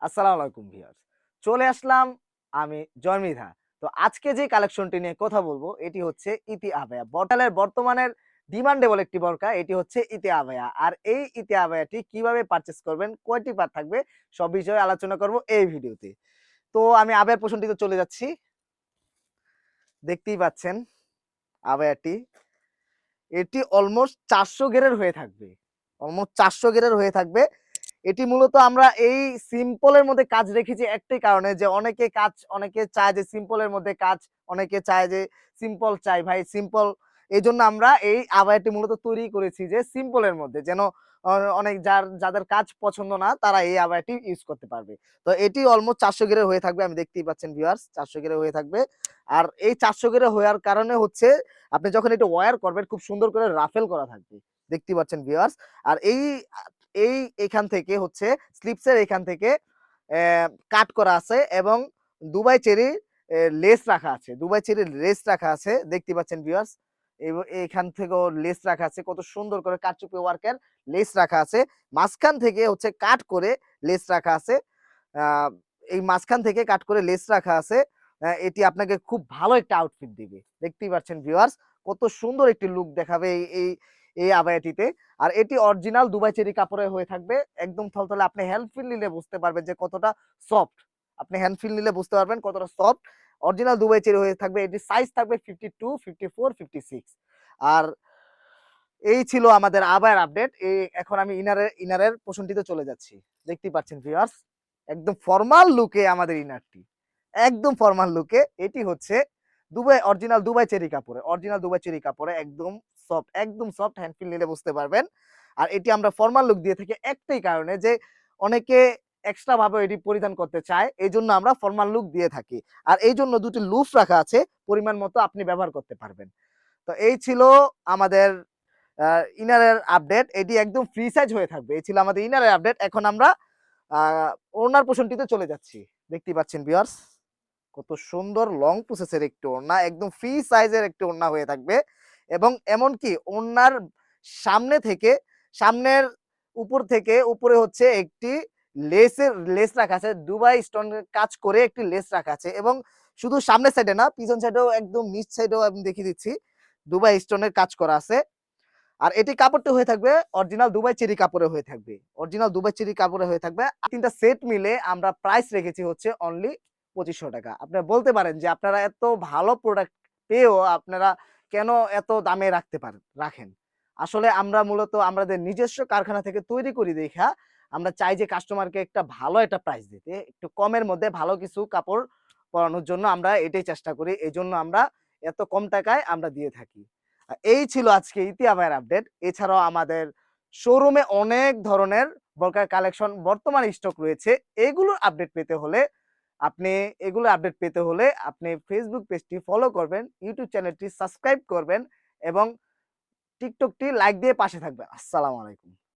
আসসালামু আলাইকুম ভিউয়ার্স। চলে আসলাম আমি জয়মৃধা। তো আজকে যে কালেকশনটি নিয়ে কথা বলবো এটি হচ্ছে ইতি আবায়া। বটালের বর্তমানের ডিমান্ডেবল একটি বোরকা এটি হচ্ছে ইতি আবায়া। আর এই ইতি আবায়াটি কিভাবে পারচেজ করবেন, কয়টি পার্ট থাকবে সব বিষয়ে আলোচনা করব এই ভিডিওতে। তো আমি আবায়ার পোরশনটিতে চলে যাচ্ছি। দেখতেই পাচ্ছেন আবায়াটি। এটি অলমোস্ট 400 গেরের হয়ে থাকবে। অলমোস্ট 400 গেরের হয়ে থাকবে। এটি মূলত আমরা এই সিম্পলের মধ্যে কাজ রেখেছি একটাই কারণে যে অনেকে চায় যে সিম্পলের মধ্যে কাজ, অনেকে চায় যে সিম্পল চাই ভাই সিম্পল। এইজন্য আমরা এই আবায়াটি মূলত তৈরি করেছি যে সিম্পলের মধ্যে যেন অনেক যাদের কাজ পছন্দ না তারা এই আবায়াটি ইউজ করতে পারবে। তো এটি অলমোস্ট 400 গেরে হয়ে থাকবে। আমি দেখতেই পাচ্ছেন ভিউয়ার্স 400 গেরে হয়ে থাকবে। আর এই 400 গেরে হওয়ার কারণে হচ্ছে আপনি যখন এটা ওয়্যার করবেন খুব সুন্দর করে রাফেল করা থাকবে। দেখতেই পাচ্ছেন ভিউয়ার্স। আর এইখান থেকে হচ্ছে স্লিপসের এখান থেকে কাট করা আছে এবং দুবাই চেরি লেস রাখা আছে। দুবাই চেরির লেস রাখা আছে। দেখতে পাচ্ছেন ভিউয়ার্স। এখান থেকেও লেস রাখা আছে। কত সুন্দর করে কারচুপি ওয়ার্কের লেস রাখা আছে। মাঝখান থেকে হচ্ছে কাট করে লেস রাখা আছে। আ এই মাঝখান থেকে কাট করে লেস রাখা আছে। এটি আপনাকে খুব ভালো একটা আউটফিট দিবে। দেখতেই পাচ্ছেন ভিউয়ার্স কত সুন্দর একটি লুক দেখাবে এই আবায়াটিতে। আর এটি অরিজিনাল দুবাই চেরি কাপড়ের হয়ে থাকবে। একদম থলথলে। আপনি হ্যান্ড ফিল নিলে বুঝতে পারবেন যে কতটা সফট। আপনি হ্যান্ড ফিল নিলে বুঝতে পারবেন কতটা সফট। অরিজিনাল দুবাই চেরি হয়ে থাকবে। এটির সাইজ থাকবে 52, 54, 56। আর এই ছিল আমাদের আবায়ার আপডেট। এখন আমি ইনারের পোরশনটিতে চলে যাচ্ছি। দেখতেই পাচ্ছেন ভিউয়ার্স একদম ফরমাল লুকে আমাদের ইনারটি। একদম ফরমাল লুকে। এটি হচ্ছে অরিজিনাল দুবাই চেরি কাপড়ে। অরিজিনাল দুবাই চেরি কাপড়ে একদম সফট হ্যান্ড ফিল নিলে বুঝতে পারবেন। আর এটি আমরা ফরমাল লুক দিয়ে থাকি একটাই কারণে যে অনেকে এক্সট্রা ভাবে এটি পরিধান করতে চায়। এজন্য আমরা ফরমাল লুক দিয়ে থাকি। আর এইজন্য দুটি লুফ রাখা আছে। পরিমাণ মতো আপনি ব্যবহার করতে পারবেন। তো এই ছিল আমাদের ইনারের আপডেট। এটি একদম ফ্রি সাইজ হয়ে থাকবে। এই ছিল আমাদের ইনারের আপডেট। এখন আমরা আ ওড়নার পোরশনটিতে চলে যাচ্ছি। দেখতেই পাচ্ছেন ভিউয়ার্স কত সুন্দর লং প্রসেসের একটি ওড়না। একদম ফ্রি সাইজের একটি ওড়না হয়ে থাকবে। এবং এমনকি ওড়নার সামনে থেকে সামনের উপর থেকে উপরে হচ্ছে একটি লেস রাখা আছে। দুবাই স্টোনের কাজ করে একটি লেস রাখা আছে এবং শুধু সামনের সাইডে না, পিছন সাইডেও একদম নিচ সাইডেও আমি দেখিয়ে দিচ্ছি। দুবাই স্টোনের কাজ করা আছে। আর এটি কাপড়টা হয়ে থাকবে অরিজিনাল দুবাই চেরি কাপড়ে হয়ে থাকবে। অরিজিনাল দুবাই চেরি কাপড়ে হয়ে থাকবে। ৩ টা সেট মিলে আমরা প্রাইস রেখেছি হচ্ছে অনলি ৳২৫০০। আপনারা বলতে পারেন যে আপনারা এত ভালো প্রোডাক্ট পেয়েও আপনারা কেন এত দামে রাখেন? আসলে আমরা মূলত আমাদের নিজস্ব কারখানা থেকে তৈরি করি দেইখা আমরা চাই যে কাস্টমারকে একটা ভালো একটা প্রাইস দিতে। একটু কমের মধ্যে ভালো কিছু কাপড় পরানোর জন্য আমরা এটাই চেষ্টা করি। এজন্য আমরা এত কম টাকায় আমরা দিয়ে থাকি। এই ছিল আজকে ইতিহাবের আপডেট। এছাড়াও আমাদের শোরুমে অনেক ধরনের বোরকার কালেকশন বর্তমানে স্টক রয়েছে। আপনি এগুলোর আপডেট পেতে হলে আপনি Facebook পেজটি ফলো করবেন, YouTube চ্যানেলটি সাবস্ক্রাইব করবেন এবং টিকটকটি লাইক দিয়ে পাশে থাকবেন। আসসালামু আলাইকুম।